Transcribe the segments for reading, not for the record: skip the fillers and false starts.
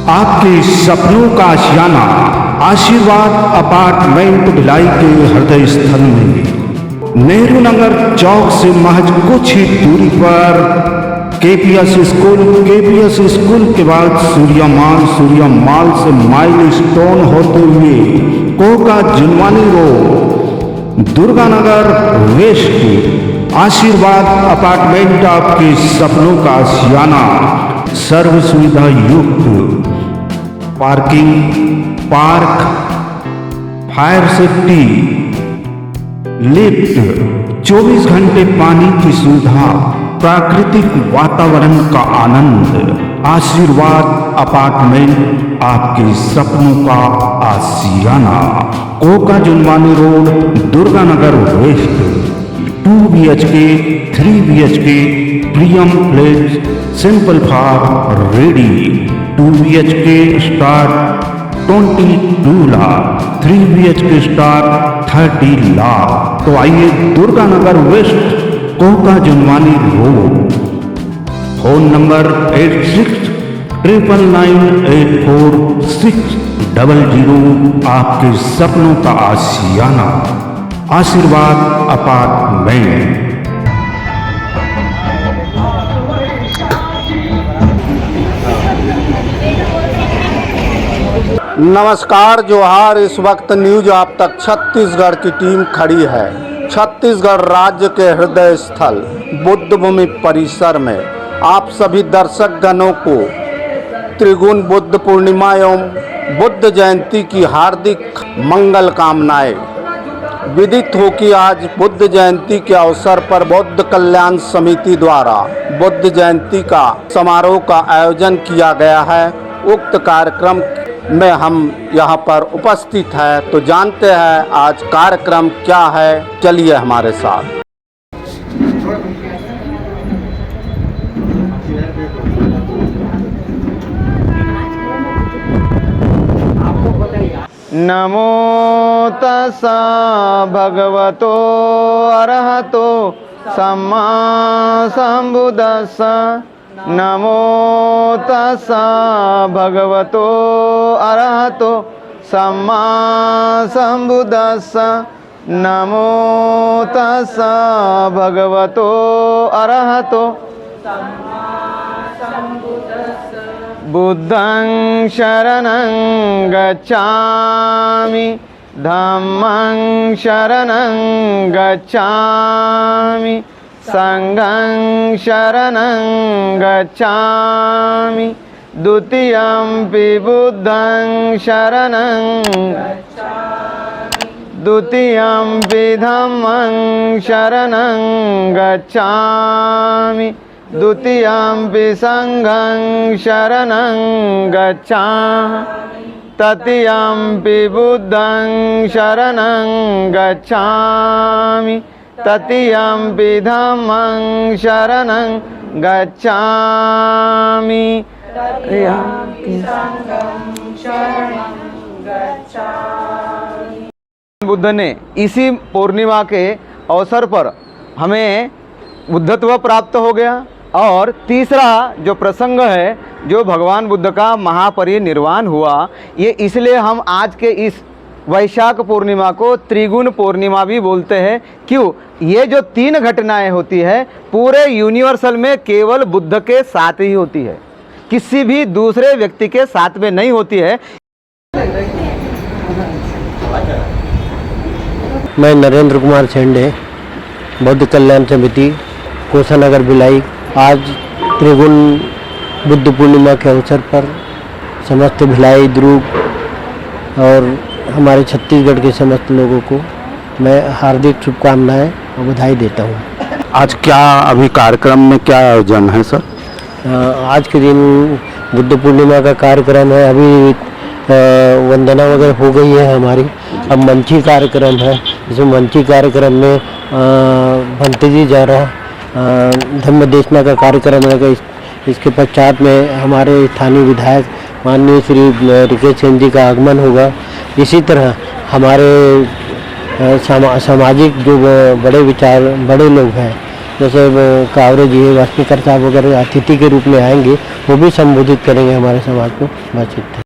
आपके सपनों का आशियाना आशीर्वाद अपार्टमेंट भिलाई के हृदय स्थल में नेहरू नगर चौक से महज कुछ ही दूरी पर केपीएस स्कूल के बाद सूर्या माल से माइल स्टोन होते हुए Koka Junwani road Durganagar west Ashirwad apartment आपके सपनों का आशियाना सर्व सुविधा युक्त parking, park, fire safety, lift, 24 घंटे पानी की सुविधा, प्राकृतिक वातावरण का आनंद। आशीर्वाद अपार्टमेंट आपके सपनों का आशियाना Koka Junwani road Durganagar west 2 BHK 3 BHK premium flat simple for ready 2 BHK start 22 lakh 3 BHK start 30 lakh. तो आइए Durganagar west Koka Junwani road, phone number 8699984600 आपके सपनों का आशियाना आशीर्वाद अपार्टमेंट। नमस्कार जोहार। इस वक्त न्यूज आप तक छत्तीसगढ़ की टीम खड़ी है छत्तीसगढ़ राज्य के हृदय स्थल बुद्ध भूमि परिसर में। आप सभी दर्शक गणों को त्रिगुण बुद्ध पूर्णिमा एवं बुद्ध जयंती की हार्दिक मंगल कामनाएं। विदित हो कि आज बुद्ध जयंती के अवसर पर बौद्ध कल्याण समिति द्वारा बुद्ध जयंती का समारोह का आयोजन किया गया है। उक्त कार्यक्रम में हम यहाँ पर उपस्थित है, तो जानते हैं आज कार्यक्रम क्या है। चलिए हमारे साथ। नमो तस्सा भगवतो अरहतो सम्मा संबुद्दस्सा। नमो तस्सा भगवतो अरहतो सम्मा संबुद्दस्सा। नमो तस्सा भगवतो अरहतो बुद्धं शरणं गच्छामि धम्मं शरणं गच्छामि संघं शरणं गच्छामि द्वितीयंपि बुद्धं शरणं द्वितीयंपि धम्मं शरणं गच्छामि द्वितीयंपि संघं शरणं गच्छामि तृतीयंपि बुद्धं शरणं गच्छामि तृतीयंपि धम्मं शरणं गच्छामि तृतीयंपि संघं शरणं गच्छामि। बुद्ध ने इसी पूर्णिमा के अवसर पर हमें बुद्धत्व प्राप्त हो गया। और तीसरा जो प्रसंग है, जो भगवान बुद्ध का महापरिनिर्वाण हुआ, ये इसलिए हम आज के इस वैशाख पूर्णिमा को त्रिगुण पूर्णिमा भी बोलते हैं। क्यों? ये जो 3 घटनाएं होती है पूरे यूनिवर्सल में केवल बुद्ध के साथ ही होती है, किसी भी दूसरे व्यक्ति के साथ में नहीं होती है। मैं नरेंद्र कुमार छेंडे, बौद्ध कल्याण समिति कोसानगर भिलाई। आज त्रिगुण बुद्ध पूर्णिमा के अवसर पर समस्त भिलाई द्रुप और हमारे छत्तीसगढ़ के समस्त लोगों को मैं हार्दिक शुभकामनाएं और बधाई देता हूं। आज क्या अभी कार्यक्रम में क्या आयोजन है सर? आज के दिन बुद्ध पूर्णिमा का कार्यक्रम है। अभी वंदना वगैरह हो गई है हमारी। अब मंची कार्यक्रम है, जिसमें मंची कार्यक्रम में भंते जी जा रहा धम्म देशना का कार्यक्रम रहेगा। इसके पश्चात में हमारे स्थानीय विधायक माननीय श्री रिकेश सिंह जी का आगमन होगा। इसी तरह हमारे सामाजिक जो बड़े लोग हैं जैसे कावरे जी वास्पीकर साहब वगैरह अतिथि के रूप में आएंगे, वो भी संबोधित करेंगे हमारे समाज को। बस इतना।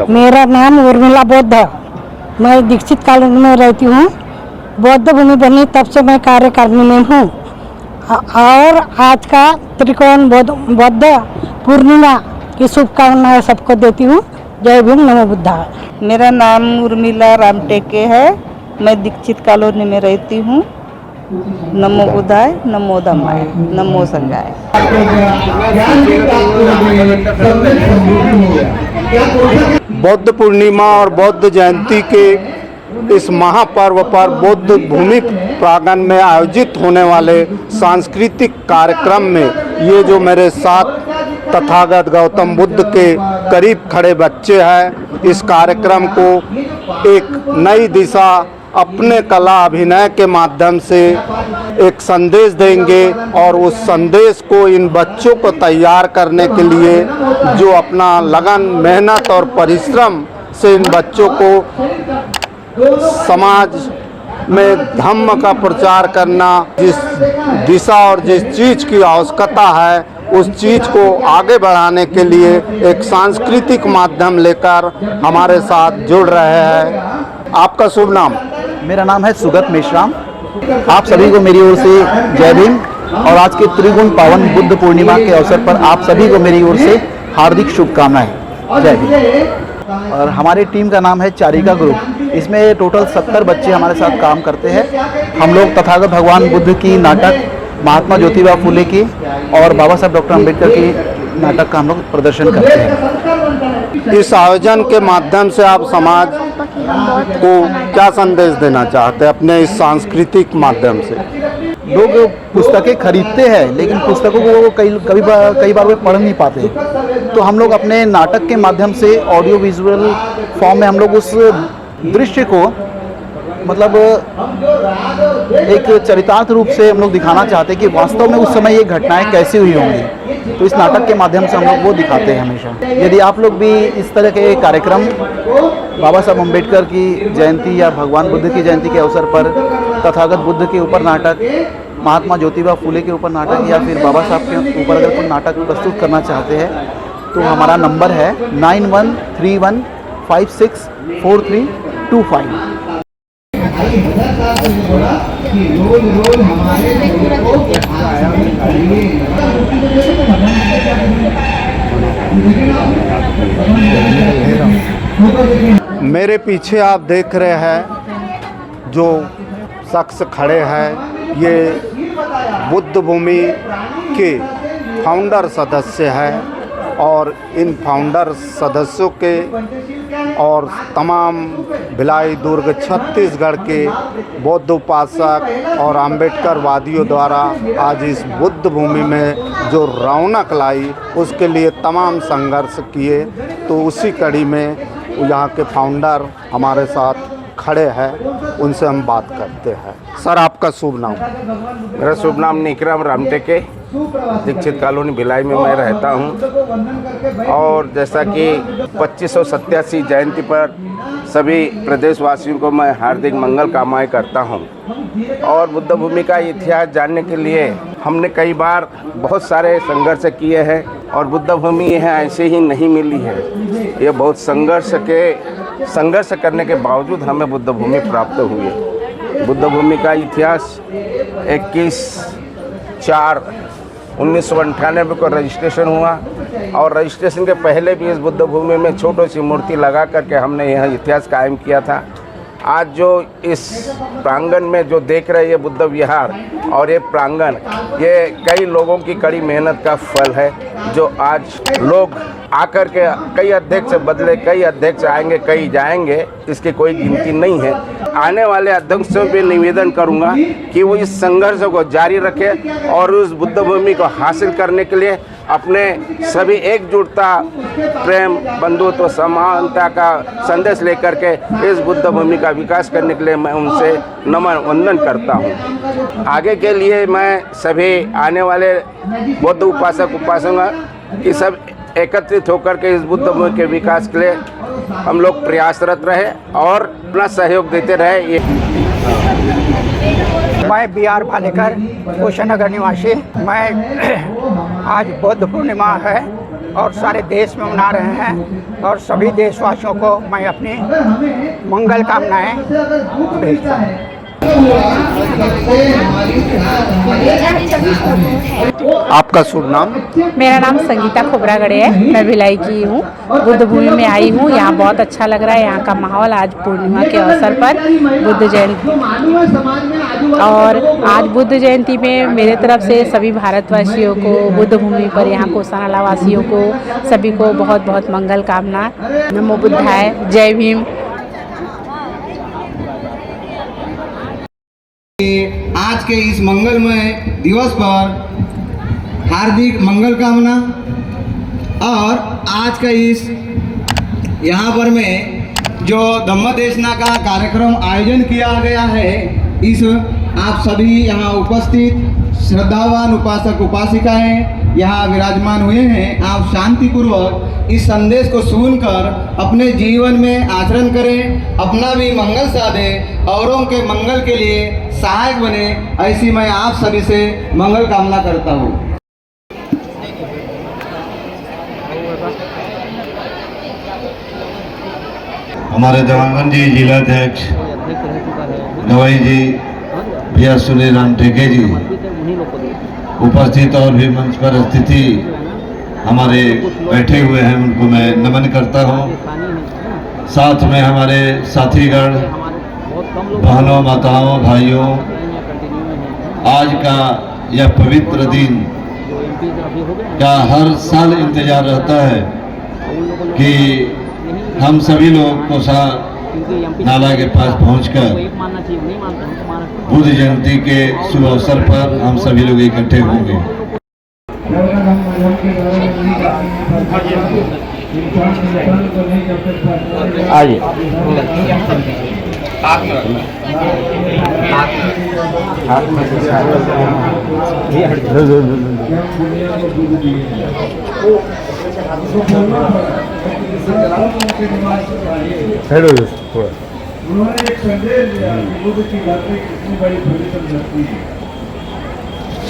मेरा नाम उर्मिला बौद्ध है। मैं दीक्षित कॉलोनी में रहती हूँ। बौद्ध भूमि बनी तब से मैं कार्य करने में हूँ और आज का त्रिकोण बौद्ध पूर्णिमा की शुभकामनाएं सबको देती हूँ। जय भीम, नमो बुद्धाय। मेरा नाम उर्मिला रामटेके है। मैं दीक्षित कॉलोनी में रहती हूँ। नमो बुद्धाय, नमो धम्माय, नमो संघाय। बौद्ध पूर्णिमा और बौद्ध जयंती के इस महापर्व पर बौद्ध भूमि प्रांगण में आयोजित होने वाले सांस्कृतिक कार्यक्रम में ये जो मेरे साथ तथागत गौतम बुद्ध के करीब खड़े बच्चे हैं, इस कार्यक्रम को एक नई दिशा अपने कला अभिनय के माध्यम से एक संदेश देंगे और उस संदेश को इन बच्चों को तैयार करने के लिए जो अपना लगन, मेहनत और परिश्रम से इन बच्चों को समाज में धम्म का प्रचार करना, जिस दिशा और जिस चीज़ की आवश्यकता है उस चीज़ को आगे बढ़ाने के लिए एक सांस्कृतिक माध्यम लेकर हमारे साथ जुड़ रहे हैं। आपका शुभ नाम? मेरा नाम है सुगत मेश्राम। आप सभी को मेरी ओर से जय भीम और आज के त्रिगुण पावन बुद्ध पूर्णिमा के अवसर पर आप सभी को मेरी ओर से हार्दिक शुभकामनाएं। जय भीम। और हमारी टीम का नाम है चारिका ग्रुप। इसमें टोटल 70 बच्चे हमारे साथ काम करते हैं। हम लोग तथागत भगवान बुद्ध की नाटक, महात्मा ज्योतिबा फुले की और बाबा साहब डॉक्टर अम्बेडकर की नाटक का हम लोग प्रदर्शन करते हैं। इस आयोजन के माध्यम से आप समाज को क्या संदेश देना चाहते हैं अपने इस सांस्कृतिक माध्यम से? लोग पुस्तकें खरीदते हैं लेकिन पुस्तकों को वो कई बार वे पढ़ नहीं पाते। तो हम लोग अपने नाटक के माध्यम से ऑडियो विजुअल फॉर्म में हम लोग उस दृश्य को मतलब एक चरितार्थ रूप से हम लोग दिखाना चाहते हैं कि वास्तव में उस समय ये घटनाएं कैसी हुई होंगी। तो इस नाटक के माध्यम से हम लोग वो दिखाते हैं हमेशा। यदि आप लोग भी इस तरह के कार्यक्रम बाबा साहब अम्बेडकर की जयंती या भगवान बुद्ध की जयंती के अवसर पर तथागत बुद्ध के ऊपर नाटक, महात्मा ज्योतिबा फुले के ऊपर नाटक या फिर बाबा साहब के ऊपर अगर कोई नाटक प्रस्तुत करना चाहते हैं तो हमारा नंबर है 9131564325। मेरे पीछे आप देख रहे हैं जो शख्स खड़े हैं, ये बुद्ध भूमि के फाउंडर सदस्य हैं और इन फाउंडर सदस्यों के और तमाम भिलाई दुर्ग छत्तीसगढ़ के बौद्ध उपासक और अम्बेडकर वादियों द्वारा आज इस बुद्ध भूमि में जो रौनक लाई उसके लिए तमाम संघर्ष किए। तो उसी कड़ी में यहाँ के फाउंडर हमारे साथ खड़े हैं, उनसे हम बात करते हैं। सर, आपका शुभ नाम? मेरा शुभ नाम निकराम रामटेके, दीक्षित कॉलोनी भिलाई में मैं रहता हूं। और जैसा कि 2587 जयंती पर सभी प्रदेशवासियों को मैं हार्दिक मंगल कामनाएं करता हूं। और बुद्ध भूमि का इतिहास जानने के लिए हमने कई बार बहुत सारे संघर्ष किए हैं और बुद्ध भूमि यह ऐसे ही नहीं मिली है। ये बहुत संघर्ष करने के बावजूद हमें बुद्ध भूमि प्राप्त हुई है। बुद्ध भूमि का इतिहास 21/4/1998 को रजिस्ट्रेशन हुआ और रजिस्ट्रेशन के पहले भी इस बुद्ध भूमि में छोटी सी मूर्ति लगा करके हमने यह इतिहास कायम किया था। आज जो इस प्रांगण में जो देख रहे हैं ये बुद्ध विहार और ये प्रांगण, ये कई लोगों की कड़ी मेहनत का फल है। जो आज लोग आकर के कई अध्यक्ष बदले, कई अध्यक्ष आएंगे, कई जाएंगे, इसकी कोई गिनती नहीं है। आने वाले अध्यक्षों पे निवेदन करूंगा कि वो इस संघर्ष को जारी रखें और उस बुद्ध भूमि को हासिल करने के लिए अपने सभी एकजुटता, प्रेम, बंधुत्व, समानता का संदेश लेकर के इस बुद्ध भूमि का विकास करने के लिए मैं उनसे नमन वंदन करता हूं। आगे के लिए मैं सभी आने वाले बौद्ध उपासक उपासना कि सब एकत्रित होकर के इस बुद्ध भूमि के विकास के लिए हम लोग प्रयासरत रहे और अपना सहयोग देते रहे। ये मैं BR भालेकर, कुशीनगर निवासी। मैं आज बुद्ध पूर्णिमा है और सारे देश में मना रहे हैं और सभी देशवासियों को मैं अपनी मंगल कामनाएं भेजता हूँ। आपका शुभ नाम? मेरा नाम संगीता खोबरागड़े है। मैं भिलाई की हूँ। बुद्ध भूमि में आई हूँ। यहाँ बहुत अच्छा लग रहा है। यहाँ का माहौल आज पूर्णिमा के अवसर पर बुद्ध जयंती और आज बुद्ध जयंती में मेरे तरफ से सभी भारतवासियों को, बुद्ध भूमि पर यहाँ कोसानाला वासियों को, सभी को बहुत बहुत मंगल कामना। नमो बुद्धाय, जय भीम। आज के इस मंगलमय दिवस पर हार्दिक मंगल कामना। और आज का इस यहाँ पर में जो धम्म देशना का कार्यक्रम आयोजन किया गया है, इस आप सभी यहाँ उपस्थित श्रद्धावान उपासक उपासिकाएं यहाँ विराजमान हुए हैं। आप शांतिपूर्वक इस संदेश को सुनकर अपने जीवन में आचरण करें, अपना भी मंगल साधें, औरों के मंगल के लिए सहायक बने, ऐसी मैं आप सभी से मंगल कामना करता हूँ। हमारे देवांगन जी जिलाध्यक्ष गवाई जी, भैया सुनील राम टेके जी उपस्थित और भी मंच पर स्थिति हमारे बैठे हुए हैं, उनको मैं नमन करता हूँ। साथ में हमारे साथीगण, बहनों, माताओं, भाइयों, आज का यह पवित्र दिन का हर साल इंतजार रहता है कि हम सभी लोग कोसा नाला के पास पहुंचकर बुद्ध जयंती के शुभ अवसर पर हम सभी लोग इकट्ठे होंगे। आइए। उन्होंने एक संदेश दिया कि बुद्ध की बातें कितनी बड़ी पवित्र लगती है।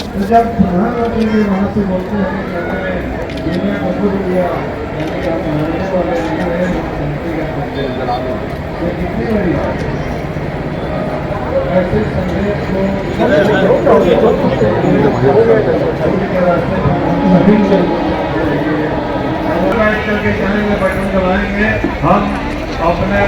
तो जब प्रधानमंत्री जी वहाँ से बोलते हैं, कहते हैं दुनिया को बुद्ध दिया, यानी कि आप मानने वाले शांति का संदेश, ये कितनी बड़ी बात है। ऐसे संदेश को करके जाएंगे, बटन दबाएंगे, हम अपने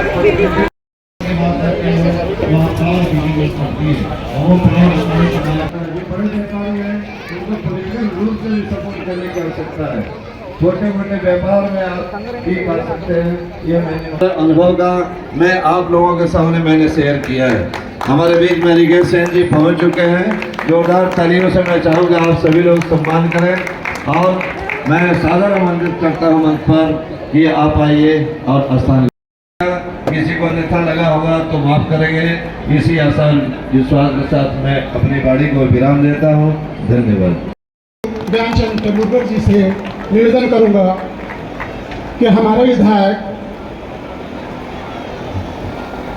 छोटे मोटे व्यापार में आप भी कर सकते हैं। ये मैंने अनुभव का मैं आप लोगों के सामने मैंने शेयर किया है। हमारे बीच में रिगेश सेन जी पहुंच चुके हैं। जोरदार तालियों से मैं चाहूँगा आप सभी लोग सम्मान करें और मैं सादर आमंत्रित करता हूँ मंच पर कि आप आइए और स्थान। किसी को अन्यथा लगा होगा तो माफ करेंगे। इसी आसान विश्वास के साथ मैं अपनी बाड़ी को विराम देता हूँ। धन्यवाद। व्यामचंद तेंदुलकर जी से निवेदन करूंगा कि हमारे विधायक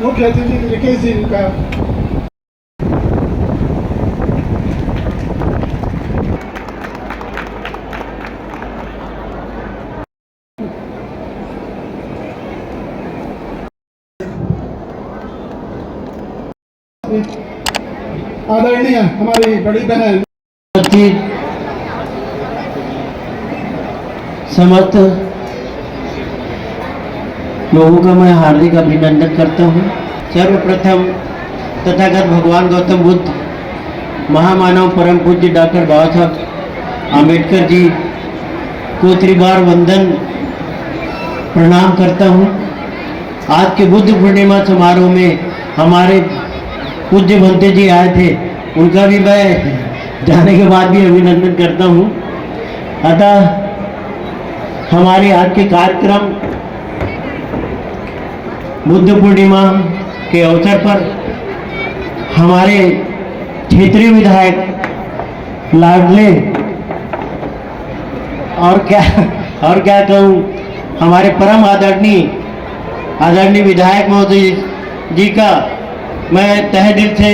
मुख्य अतिथि रिकेश जी का आदरणीय हमारी बड़ी बहन समस्त लोगों का मैं हार्दिक अभिनंदन करता हूँ। सर्वप्रथम तथागत भगवान गौतम बुद्ध, महामानव परम पूज्य डॉक्टर बाबा साहब आम्बेडकर जी को त्रिबार वंदन प्रणाम करता हूँ। आज के बुद्ध पूर्णिमा समारोह में हमारे पूज्य भंते जी आए थे, उनका भी मैं जाने के बाद भी अभिनंदन करता हूँ। अतः हमारे आज के कार्यक्रम बुद्ध पूर्णिमा के अवसर पर हमारे क्षेत्रीय विधायक लाडले और क्या और क्या कहूँ, हमारे परम आदरणीय विधायक महोदय जी का मैं तहे दिल से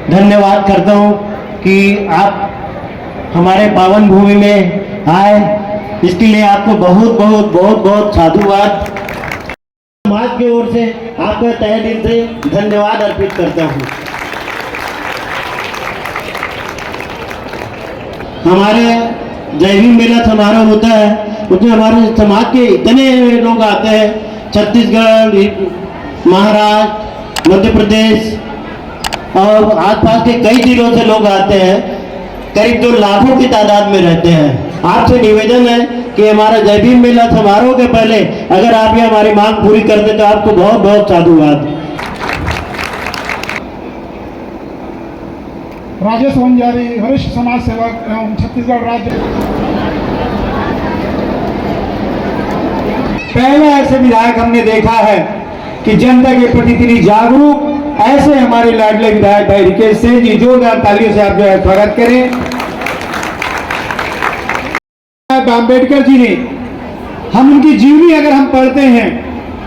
धन्यवाद करता हूँ कि आप हमारे पावन भूमि में आए। इसके लिए आपको बहुत बहुत बहुत बहुत साधुवाद समाज की ओर से आपका तहे दिल से धन्यवाद अर्पित करता हूँ। हमारे जय भीम मेला समारोह होता है, उसमें हमारे समाज के इतने लोग आते हैं, छत्तीसगढ़, महाराष्ट्र, मध्य प्रदेश और आसपास के कई जिलों से लोग आते हैं, करीब 2 लाखों की तादाद में रहते हैं। आपसे निवेदन है कि हमारा जय भीम मेला समारोह के पहले अगर आप ये हमारी मांग पूरी कर दें तो आपको बहुत बहुत साधुवाद। राजेश वंजारी, वरिष्ठ समाज सेवक एवं छत्तीसगढ़ राज्य। पहले ऐसे विधायक हमने देखा है कि जनता के प्रति इतनी जागरूक, ऐसे हमारे लाडले विधायक भाई रिकेश सिंह जी, जोरदार तालियों से आप जो है स्वागत करें। अम्बेडकर जी ने, हम उनकी जीवनी अगर हम पढ़ते हैं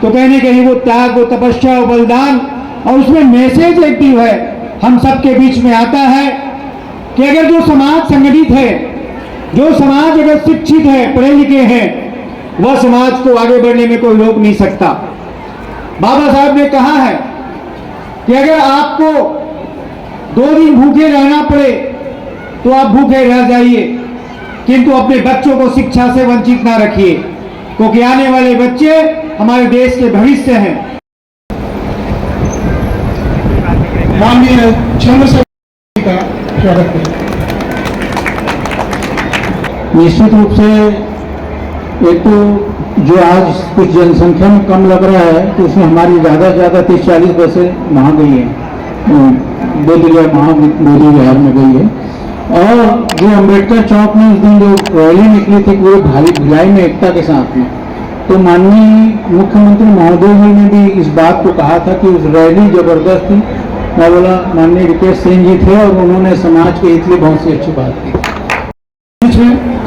तो कहीं न कहीं वो त्याग, वो तपस्या, वो बलिदान, और उसमें मैसेज एक्टिव है, हम सबके बीच में आता है कि अगर जो समाज संगठित है, जो समाज अगर शिक्षित है, पढ़े लिखे हैं, वह समाज को आगे बढ़ने में कोई रोक नहीं सकता। बाबा साहब ने कहा है कि अगर आपको 2 दिन भूखे रहना पड़े तो आप भूखे रह जाइए, किंतु अपने बच्चों को शिक्षा से वंचित ना रखिए, क्योंकि आने वाले बच्चे हमारे देश के भविष्य हैं। माननीय चंद्रशेखर का स्वागत करें। निश्चित रूप से एक तो जो आज कुछ जनसंख्या में कम लग रहा है तो उसमें हमारी ज़्यादा से ज़्यादा 30-40 बसें वहाँ गई हैं, बोधी विहार में गई है। और जो अम्बेडकर चौक में उस दिन जो रैली निकली थी पूरे भारी भिलाई में एकता के साथ में, तो माननीय मुख्यमंत्री महोदय जी ने भी इस बात को कहा था कि उस रैली जबरदस्त थी। मैं बोला माननीय रिकेश सिंह जी थे और उन्होंने समाज के हित में बहुत सी अच्छी बात की।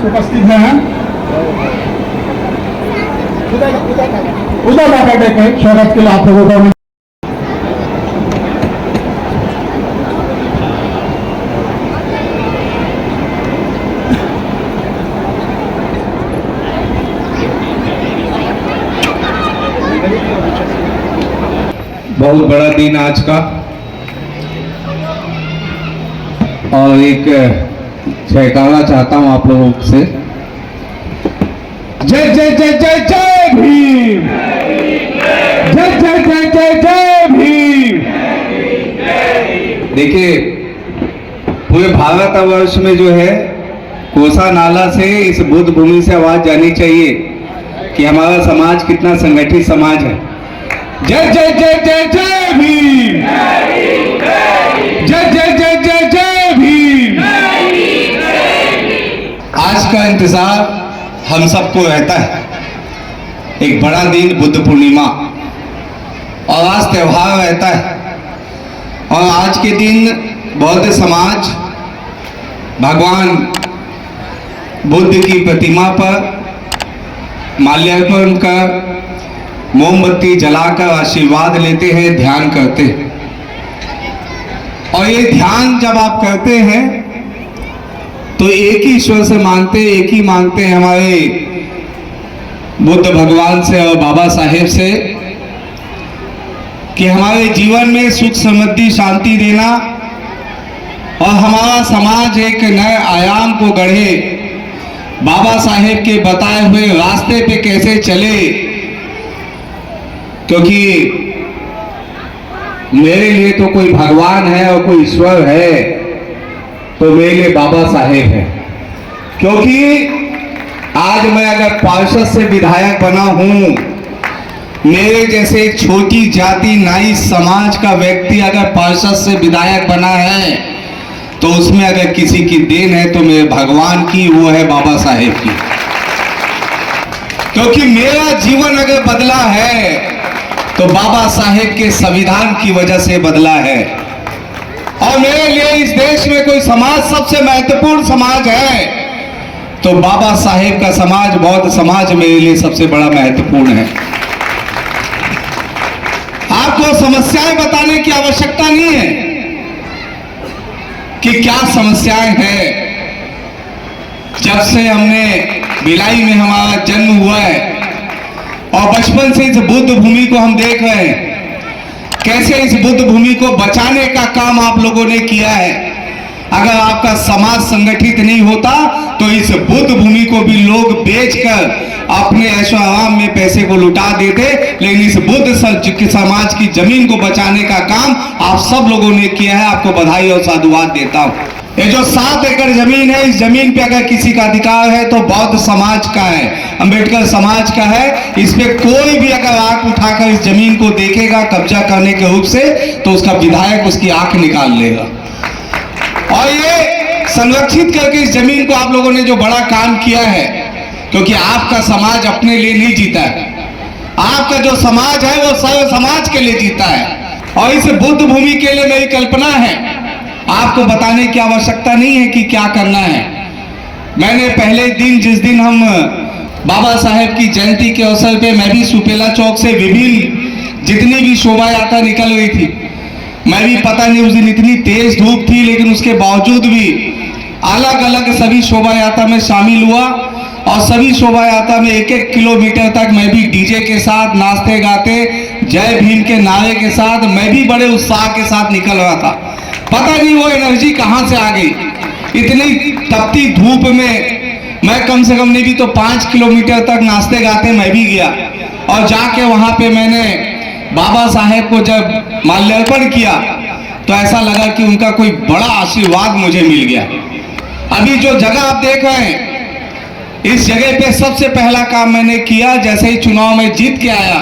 उपस्थित हैं उधर बैठे के स्वागत के लिए आप लोगों को बहुत बड़ा दिन आज का, और एक जयकारा चाहता हूं आप लोगों से। जय जय जय जय जय भीम, जय जय जय जय जय भीम। देखिए, पूरे भारतवर्ष में जो है कोसा नाला से, इस बुद्ध भूमि से आवाज जानी चाहिए कि हमारा समाज कितना संगठित समाज है। जय जय जय जय जय भीम, जय जय जय जय जय भीम। आज का इंतजार हम सबको रहता है, एक बड़ा दिन बुद्ध पूर्णिमा, और आज त्योहार रहता है। और आज के दिन बौद्ध समाज भगवान बुद्ध की प्रतिमा पर माल्यार्पण कर, मोमबत्ती जलाकर आशीर्वाद लेते हैं, ध्यान करते हैं। और ये ध्यान जब आप करते हैं तो एक ही ईश्वर से मांगते, एक ही मांगते हैं हमारे बुद्ध भगवान से और बाबा साहेब से कि हमारे जीवन में सुख समृद्धि शांति देना और हमारा समाज एक नए आयाम को गढ़े, बाबा साहेब के बताए हुए रास्ते पे कैसे चले। क्योंकि मेरे लिए तो कोई भगवान है और कोई ईश्वर है तो मेरे लिए बाबा साहेब है। क्योंकि आज मैं अगर पार्षद से विधायक बना हूं, मेरे जैसे एक छोटी जाति नाई समाज का व्यक्ति अगर पार्षद से विधायक बना है तो उसमें अगर किसी की देन है तो मेरे भगवान की, वो है बाबा साहेब की। क्योंकि मेरा जीवन अगर बदला है तो बाबा साहेब के संविधान की वजह से बदला है। और मेरे लिए इस देश में कोई समाज सबसे महत्वपूर्ण समाज है तो बाबा साहेब का समाज बौद्ध समाज मेरे लिए सबसे बड़ा महत्वपूर्ण है। आपको समस्याएं बताने की आवश्यकता नहीं है कि क्या समस्याएं हैं। जब से हमने भिलाई में हमारा जन्म हुआ है और बचपन से इस बुद्ध भूमि को हम देख रहे हैं, कैसे इस बुद्ध भूमि को बचाने का काम आप लोगों ने किया है। अगर आपका समाज संगठित नहीं होता तो इस बुद्ध भूमि को भी लोग बेचकर अपने ऐशो आराम में पैसे को लुटा देते, लेकिन इस बुद्ध समाज की जमीन को बचाने का काम आप सब लोगों ने किया है। आपको बधाई और साधुवाद देता हूं। ये जो 7 एकड़ जमीन है, इस जमीन पे अगर किसी का अधिकार है तो बौद्ध समाज का है, अंबेडकर समाज का है। इस पे कोई भी अगर आंख उठाकर इस जमीन को देखेगा कब्जा करने के रूप से, तो उसका विधायक उसकी आंख निकाल लेगा। और ये संरक्षित करके इस जमीन को आप लोगों ने जो बड़ा काम किया है, क्योंकि आपका समाज अपने लिए नहीं जीता है, आपका जो समाज है वो सर्व समाज के लिए जीता है। और इस बुद्ध भूमि के लिए मेरी कल्पना है, आपको बताने की आवश्यकता नहीं है कि क्या करना है। मैंने पहले दिन, जिस दिन हम बाबा साहेब की जयंती के अवसर पे मैं भी सुपेला चौक से विभिन्न जितनी भी शोभा यात्रा निकल रही थी, मैं भी पता नहीं उस दिन इतनी तेज धूप थी, लेकिन उसके बावजूद भी अलग अलग सभी शोभा यात्रा में शामिल हुआ और सभी शोभा यात्रा में 1-1 किलोमीटर तक मैं भी डीजे के साथ नाचते गाते जय भीम के नारे के साथ मैं भी बड़े उत्साह के साथ निकल रहा था। पता नहीं वो एनर्जी कहां से आ गई। इतनी तपती धूप में मैं कम से कम नहीं भी तो 5 किलोमीटर तक नाचते गाते मैं भी गया और जाके वहां पे मैंने बाबा साहेब को जब माल्यार्पण किया तो ऐसा लगा कि उनका कोई बड़ा आशीर्वाद मुझे मिल गया। अभी जो जगह आप देख रहे हैं, इस जगह पे सबसे पहला काम मैंने किया, जैसे ही चुनाव में जीत के आया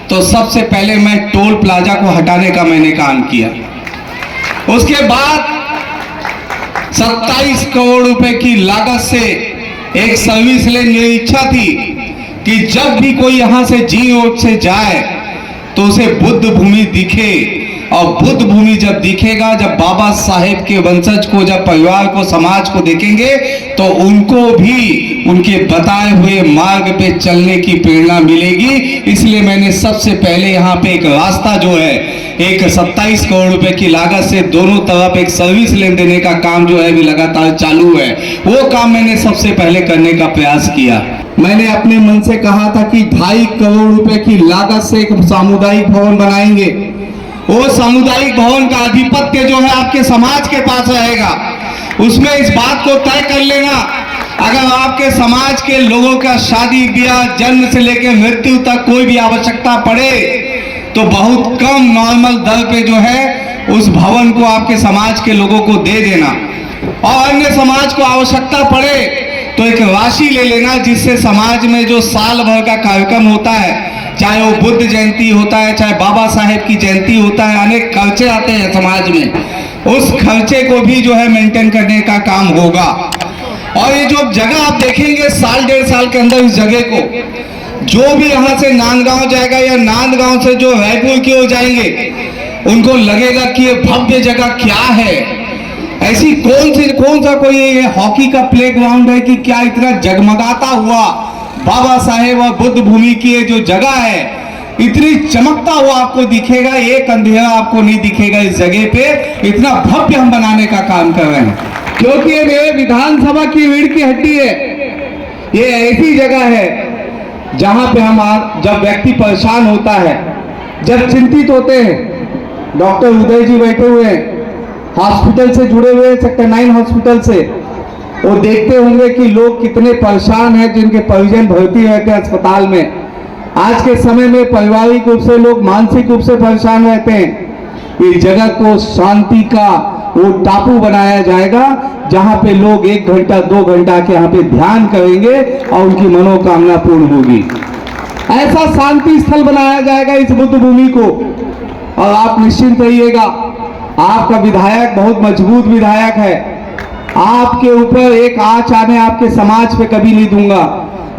तो सबसे पहले मैं टोल प्लाजा को हटाने का मैंने काम किया। उसके बाद 27 करोड़ रुपए की लागत से एक सर्विस लेन, मेरी इच्छा थी कि जब भी कोई यहां से जी रोड से जाए तो उसे बुद्ध भूमि दिखे। और बुद्ध भूमि जब दिखेगा, जब बाबा साहेब के वंशज को, जब परिवार को, समाज को देखेंगे तो उनको भी उनके बताए हुए मार्ग पे चलने की प्रेरणा मिलेगी। इसलिए मैंने सबसे पहले यहाँ पे एक रास्ता जो है, एक 27 करोड़ रुपए की लागत से दोनों तरफ एक सर्विस लेन देने का काम जो है भी लगातार चालू है। वो काम मैंने सबसे पहले करने का प्रयास किया। मैंने अपने मन से कहा था कि 2.5 करोड़ रुपए की लागत से एक सामुदायिक भवन बनाएंगे। वो सामुदायिक भवन का आधिपत्य जो है आपके समाज के पास रहेगा। उसमें इस बात को तय कर लेना, अगर आपके समाज के लोगों का शादी ब्याह, जन्म से लेकर मृत्यु तक कोई भी आवश्यकता पड़े तो बहुत कम नॉर्मल दर पे जो है उस भवन को आपके समाज के लोगों को दे देना। और अन्य समाज को आवश्यकता पड़े तो एक राशि ले लेना, जिससे समाज में जो साल भर का कार्यक्रम होता है, चाहे वो बुद्ध जयंती होता है, चाहे बाबा साहेब की जयंती होता है, अनेक खर्चे आते हैं समाज में, उस खर्चे को भी जो है मेंटेन करने का काम होगा। और ये जो जगह आप देखेंगे 1.5 साल के अंदर, इस जगह को जो भी यहाँ से नांदगांव जाएगा या नांदगांव से जो रायपुर की ओर जाएंगे, उनको लगेगा कि ये भव्य जगह क्या है। ऐसी कौन सा कोई हॉकी का प्लेग्राउंड है कि क्या इतना जगमगाता हुआ बाबा साहेब और बुद्ध भूमि की ये जो जगह है, इतनी चमकता हुआ आपको दिखेगा, एक अंधेरा आपको नहीं दिखेगा इस जगह पे। इतना भव्य हम बनाने का काम कर रहे हैं, क्योंकि ये मेरे विधानसभा की रीढ़ की हड्डी है। ये ऐसी जगह है जहां पे हम जब व्यक्ति परेशान होता है, जब चिंतित होते हैं, डॉक्टर उदय जी बैठे हुए हैं, हॉस्पिटल से जुड़े हुए हैं, सेक्टर 9 हॉस्पिटल से, वो देखते होंगे कि लोग कितने परेशान हैं, जिनके परिजन भर्ती रहते हैं अस्पताल में। आज के समय में पारिवारिक रूप से लोग मानसिक रूप से परेशान रहते हैं। इस जगह को शांति का वो टापू बनाया जाएगा, जहां पे लोग 1 घंटा 2 घंटा के यहाँ पे ध्यान करेंगे और उनकी मनोकामना पूर्ण होगी। ऐसा शांति स्थल बनाया जाएगा इस बुद्ध भूमि को। और आप निश्चिंत रहिएगा, आपका विधायक बहुत मजबूत विधायक है। आपके ऊपर एक आंच आने आपके समाज पे कभी नहीं दूंगा।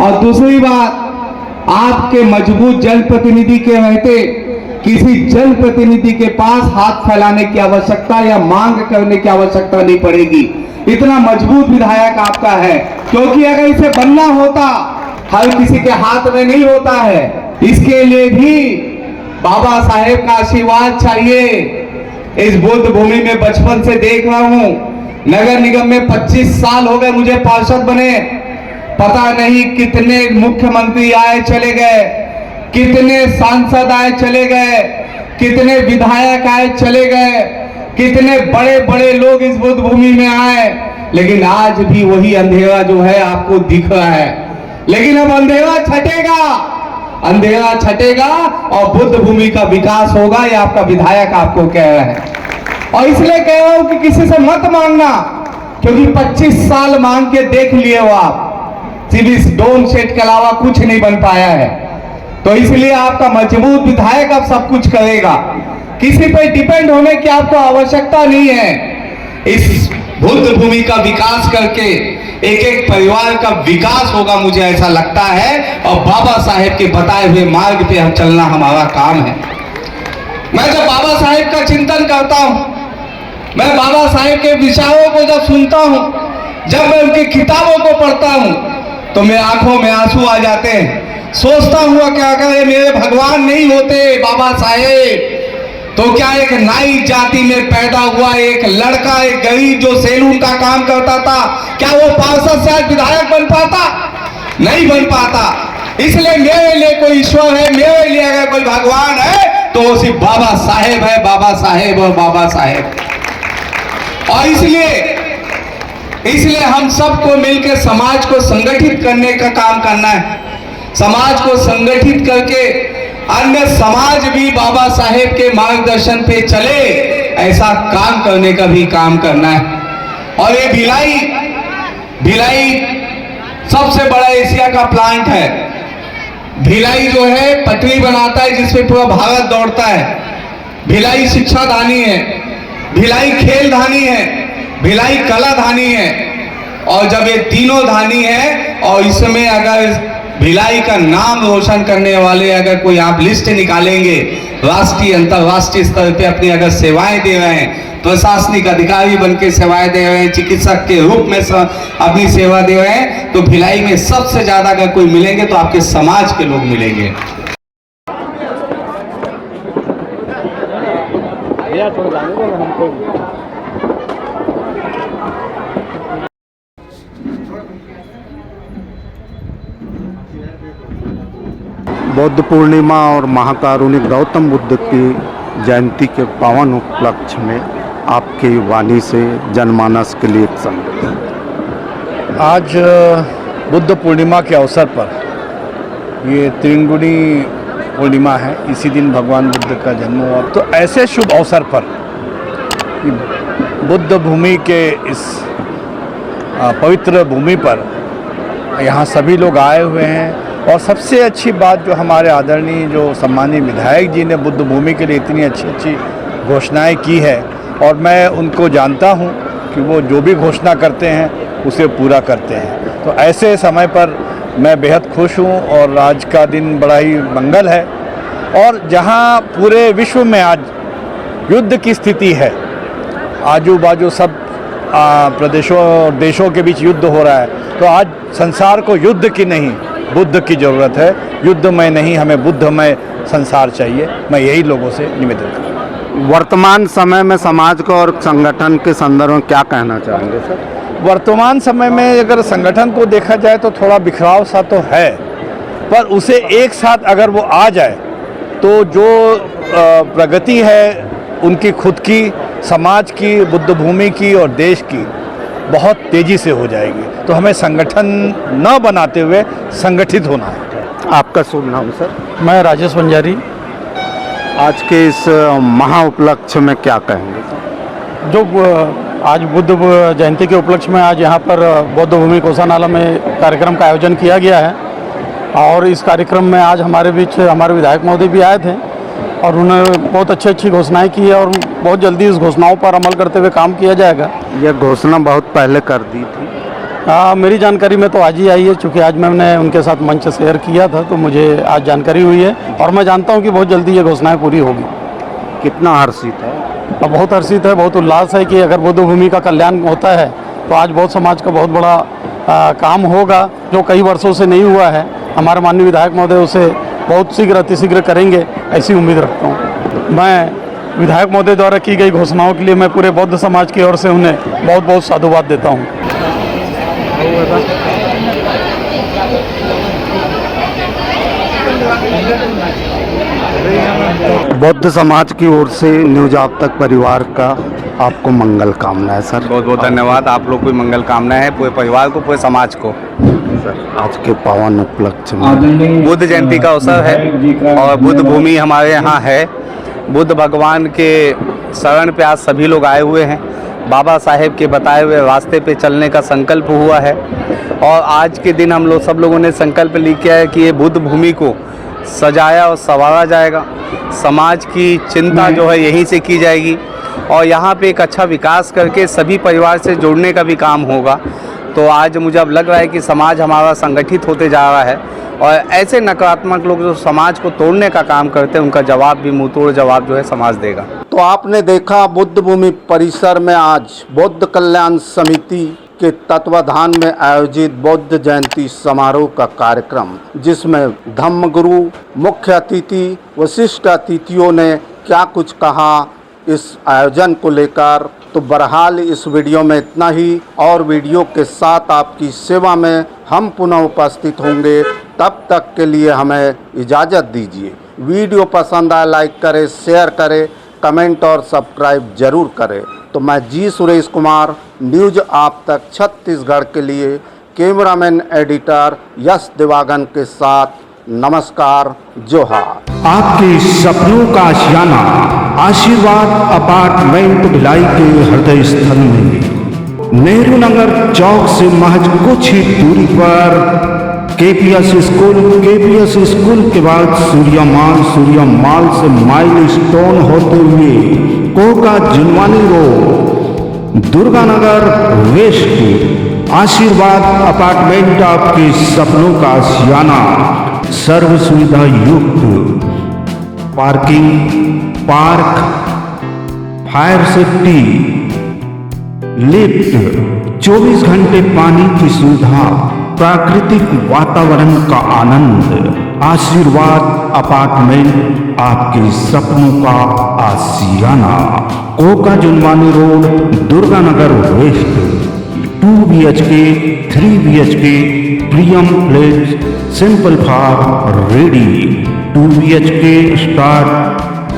और दूसरी बात, आपके मजबूत जनप्रतिनिधि के रहते किसी जनप्रतिनिधि के पास हाथ फैलाने की आवश्यकता या मांग करने की आवश्यकता नहीं पड़ेगी। इतना मजबूत विधायक आपका है। क्योंकि अगर इसे बनना होता, हर किसी के हाथ में नहीं होता है। इसके लिए भी बाबा साहेब का आशीर्वाद चाहिए। इस बुद्ध भूमि में बचपन से देख रहा हूं, नगर निगम में 25 साल हो गए मुझे पार्षद बने, पता नहीं कितने मुख्यमंत्री आए चले गए, कितने सांसद आए चले गए, कितने विधायक आए चले गए, कितने बड़े बड़े लोग इस बुद्ध भूमि में आए, लेकिन आज भी वही अंधेरा जो है आपको दिख रहा है। लेकिन अब अंधेरा छटेगा, अंधेरा छटेगा और बुद्ध भूमि का विकास होगा, ये आपका विधायक आपको कह रहा है। और इसलिए कह रहा हूं कि किसी से मत मांगना, क्योंकि 25 साल मांग के देख लिए हो आप, सिर्फ इस डोम सेट के अलावा कुछ नहीं बन पाया है। तो इसलिए आपका मजबूत विधायक अब सब कुछ करेगा, किसी पे डिपेंड होने की आपको आवश्यकता नहीं है। इस बुद्ध भूमि का विकास करके एक एक परिवार का विकास होगा, मुझे ऐसा लगता है, और बाबा साहेब के बताए हुए मार्ग पे हम चलना हमारा काम है। मैं जब बाबा साहेब का चिंतन करता हूं, मैं बाबा साहेब के विचारों को जब सुनता हूं, जब मैं उनकी किताबों को पढ़ता हूं, तो मेरे आंखों में आंसू आ जाते हैं। सोचता हुआ क्या अगर मेरे भगवान नहीं होते बाबा साहेब, तो क्या एक नाई जाति में पैदा हुआ एक लड़का, एक गरीब जो सैलून का काम करता था, क्या वो पार्षद से आज विधायक बन पाता? नहीं बन पाता। इसलिए मेरे लिए कोई ईश्वर है, मेरे लिए अगर कोई भगवान है तो वो सिर्फ बाबा साहेब है, बाबा साहेब और बाबा साहेब। और इसलिए हम सबको मिलकर समाज को संगठित करने का काम करना है। समाज को संगठित करके अन्य समाज भी बाबा साहेब के मार्गदर्शन पे चले, ऐसा काम करने का भी काम करना है। और ये भिलाई सबसे बड़ा एशिया का प्लांट है। भिलाई जो है पटरी बनाता है जिसपे पूरा भारत दौड़ता है। भिलाई शिक्षा धानी है, भिलाई खेल धानी है, भिलाई कला धानी है। और जब ये तीनों धानी है और इसमें अगर भिलाई का नाम रोशन करने वाले अगर कोई आप लिस्ट निकालेंगे, राष्ट्रीय अंतर्राष्ट्रीय स्तर पे अपनी अगर सेवाएं दे रहे हैं, प्रशासनिक अधिकारी बन के सेवाएं दे रहे हैं, चिकित्सक के रूप में अपनी सेवा दे रहे हैं, तो भिलाई में सबसे ज्यादा अगर कोई मिलेंगे तो आपके समाज के लोग मिलेंगे। बौद्ध पूर्णिमा और महाकारुणिक गौतम बुद्ध की जयंती के पावन उपलक्ष्य में आपकी वाणी से जनमानस के लिए एक संदेश। आज बुद्ध पूर्णिमा के अवसर पर, ये त्रिगुणी पूर्णिमा है, इसी दिन भगवान बुद्ध का जन्म हुआ। तो ऐसे शुभ अवसर पर बुद्ध भूमि के इस पवित्र भूमि पर यहाँ सभी लोग आए हुए हैं। और सबसे अच्छी बात जो हमारे आदरणीय जो सम्मानीय विधायक जी ने बुद्ध भूमि के लिए इतनी अच्छी अच्छी घोषणाएं की है, और मैं उनको जानता हूं कि वो जो भी घोषणा करते हैं उसे पूरा करते हैं। तो ऐसे समय पर मैं बेहद खुश हूं और आज का दिन बड़ा ही मंगल है। और जहां पूरे विश्व में आज युद्ध की स्थिति है, आजू बाजू सब प्रदेशों और देशों के बीच युद्ध हो रहा है, तो आज संसार को युद्ध की नहीं बुद्ध की ज़रूरत है। युद्धमय नहीं, हमें बुद्धमय संसार चाहिए। मैं यही लोगों से निवेदन करता हूँ। वर्तमान समय में समाज को और संगठन के संदर्भ में क्या कहना चाहेंगे सर? वर्तमान समय में अगर संगठन को देखा जाए तो थोड़ा बिखराव सा तो है, पर उसे एक साथ अगर वो आ जाए तो जो प्रगति है उनकी खुद की, समाज की, बुद्ध भूमि की और देश की बहुत तेज़ी से हो जाएगी। तो हमें संगठन न बनाते हुए संगठित होना है। आपका शुभ नाम सर? मैं राजेश बंजारी। आज के इस महा उपलक्ष्य में क्या कहेंगे? जो आज बुद्ध जयंती के उपलक्ष्य में आज यहाँ पर बौद्ध भूमि कोसानाला में कार्यक्रम का आयोजन किया गया है, और इस कार्यक्रम में आज हमारे बीच हमारे विधायक महोदय भी आए थे और उन्होंने बहुत अच्छी घोषणाएं की है और बहुत जल्दी इस घोषणाओं पर अमल करते हुए काम किया जाएगा। यह घोषणा बहुत पहले कर दी थी? मेरी जानकारी में तो आज ही आई है, चूँकि आज मैंने उनके साथ मंच शेयर किया था तो मुझे आज जानकारी हुई है, और मैं जानता हूँ कि बहुत जल्दी ये घोषणाएँ पूरी होगी। कितना हर्षित है? बहुत हर्षित है, बहुत उल्लास है कि अगर बुद्ध भूमि का कल्याण होता है तो आज बहुत समाज का बहुत बड़ा काम होगा जो कई वर्षों से नहीं हुआ है। हमारे माननीय विधायक महोदय उसे बहुत शीघ्र अतिशीघ्र करेंगे, ऐसी उम्मीद रखता हूँ। मैं विधायक महोदय द्वारा की गई घोषणाओं के लिए मैं पूरे बौद्ध समाज की ओर से उन्हें बहुत बहुत साधुवाद देता हूँ। बौद्ध समाज की ओर से न्यूज आप तक परिवार का आपको मंगल कामना है सर। बहुत बहुत धन्यवाद। आप लोग को भी मंगल कामना है, पूरे परिवार को, पूरे समाज को। सर आज के पावन उपलक्ष्य में बुद्ध जयंती का अवसर है और बुद्ध भूमि हमारे यहाँ है। बुद्ध भगवान के शरण पे आज सभी लोग आए हुए हैं। बाबा साहेब के बताए हुए रास्ते पे चलने का संकल्प हुआ है और आज के दिन हम लोग सब लोगों ने संकल्प लिया है कि ये बुद्ध भूमि को सजाया और संवारा जाएगा। समाज की चिंता जो है यहीं से की जाएगी और यहाँ पे एक अच्छा विकास करके सभी परिवार से जोड़ने का भी काम होगा। तो आज मुझे अब लग रहा है कि समाज हमारा संगठित होते जा रहा है और ऐसे नकारात्मक लोग जो समाज को तोड़ने का काम करते हैं उनका जवाब भी मुंहतोड़ जवाब जो है समाज देगा। तो आपने देखा बुद्ध भूमि परिसर में आज बौद्ध कल्याण समिति के तत्वाधान में आयोजित बौद्ध जयंती समारोह का कार्यक्रम, जिसमें धम्मगुरु, मुख्य अतिथि, विशिष्ट अतिथियों ने क्या कुछ कहा इस आयोजन को लेकर। तो बहरहाल इस वीडियो में इतना ही और वीडियो के साथ आपकी सेवा में हम पुनः उपस्थित होंगे। तब तक के लिए हमें इजाज़त दीजिए। वीडियो पसंद आए लाइक करें, शेयर करें, कमेंट और सब्सक्राइब जरूर करें। तो मैं जी सुरेश कुमार न्यूज आप तक छत्तीसगढ़ के लिए कैमरामैन एडिटर यश दिवागन के साथ नमस्कार, जोहार। आपके सपनों का आशियाना आशीर्वाद अपार्टमेंट भिलाई के हृदय स्थल में नेहरू नगर चौक से महज कुछ ही दूरी पर केपीएस स्कूल के बाद सूर्या माल से माइल स्टोन होते हुए Koka Junwani road, Durganagar west. Ashirwad apartment आपके सपनों का आशियाना, सर्व सुविधा युक्त parking, park, fire safety, lift, 24 घंटे पानी की सुविधा, प्राकृतिक वातावरण का आनंद। आशीर्वाद अपार्टमेंट आपके सपनों का आशियाना, Koka Junwani road, Durganagar west. 2 BHK, 3 BHK, premium place, simple for ready. 2 BHK start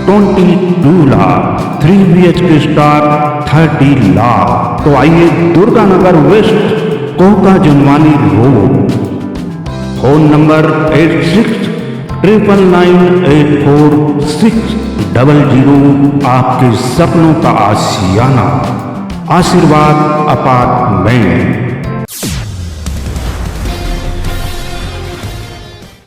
22 lakh, 3 BHK start 30 lakh. तो आइए Durganagar west, Koka Junwani road. Phone number 8699984600। आपके सपनों का आशियाना, आशीर्वाद अपार्टमेंट।